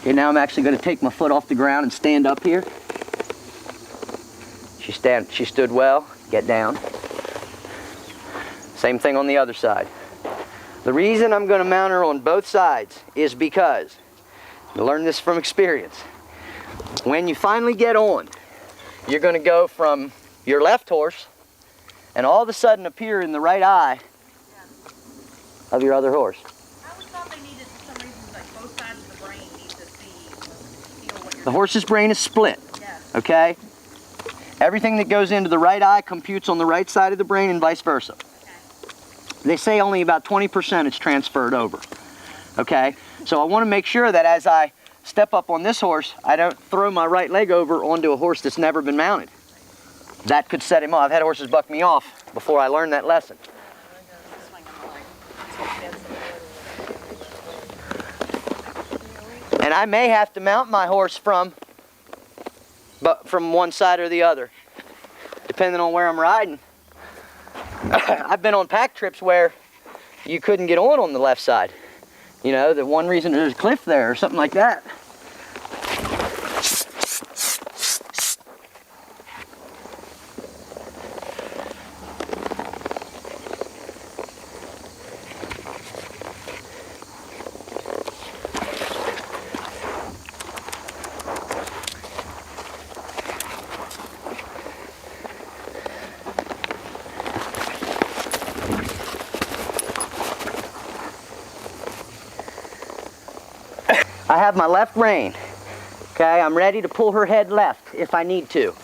Okay, now I'm actually going to take my foot off the ground and stand up here. She stood well. Get down. Same thing on the other side. The reason I'm going to mount her on both sides is because, I learned this from experience, when you finally get on, you're going to go from your left horse and all of a sudden appear in the right eye of your other horse. I always thought they needed, for some reason, like both sides of the brain need to feel what you're The horse's brain is split, yes. okay? Everything that goes into the right eye computes on the right side of the brain and vice versa. They say only about 20% is transferred over, okay? So I want to make sure that as I step up on this horse, I don't throw my right leg over onto a horse that's never been mounted. That could set him off. I've had horses buck me off before I learned that lesson. And I may have to mount my horse from one side or the other, depending on where I'm riding. I've been on pack trips where you couldn't get on the left side. You know, the one reason there's a cliff there or something like that. I have my left rein. Okay, I'm ready to pull her head left if I need to.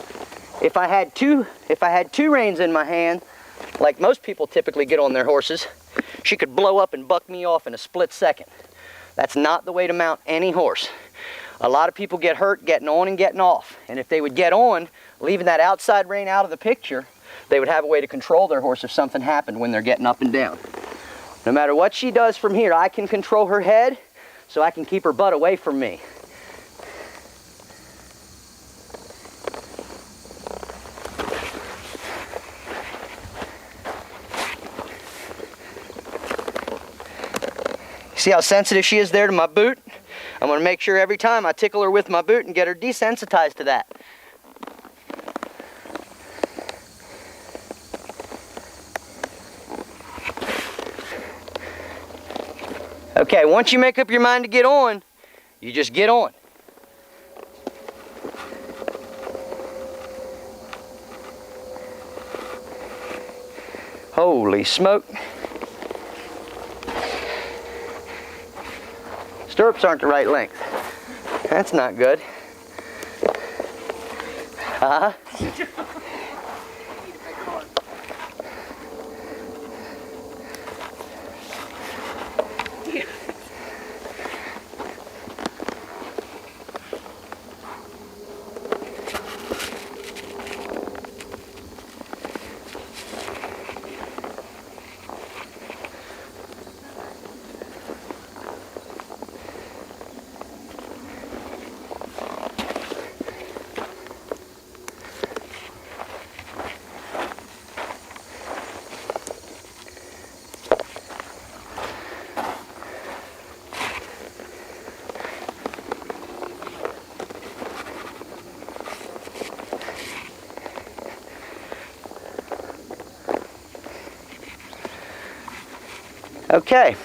If I had two reins in my hand, like most people typically get on their horses, she could blow up and buck me off in a split second. That's not the way to mount any horse. A lot of people get hurt getting on and getting off. And if they would get on, leaving that outside rein out of the picture, they would have a way to control their horse if something happened when they're getting up and down. No matter what she does from here, I can control her head, so I can keep her butt away from me. See how sensitive she is there to my boot? I'm going to make sure every time I tickle her with my boot and get her desensitized to that. Okay, once you make up your mind to get on, you just get on. Holy smoke. Stirrups aren't the right length. That's not good. Uh-huh. Okay.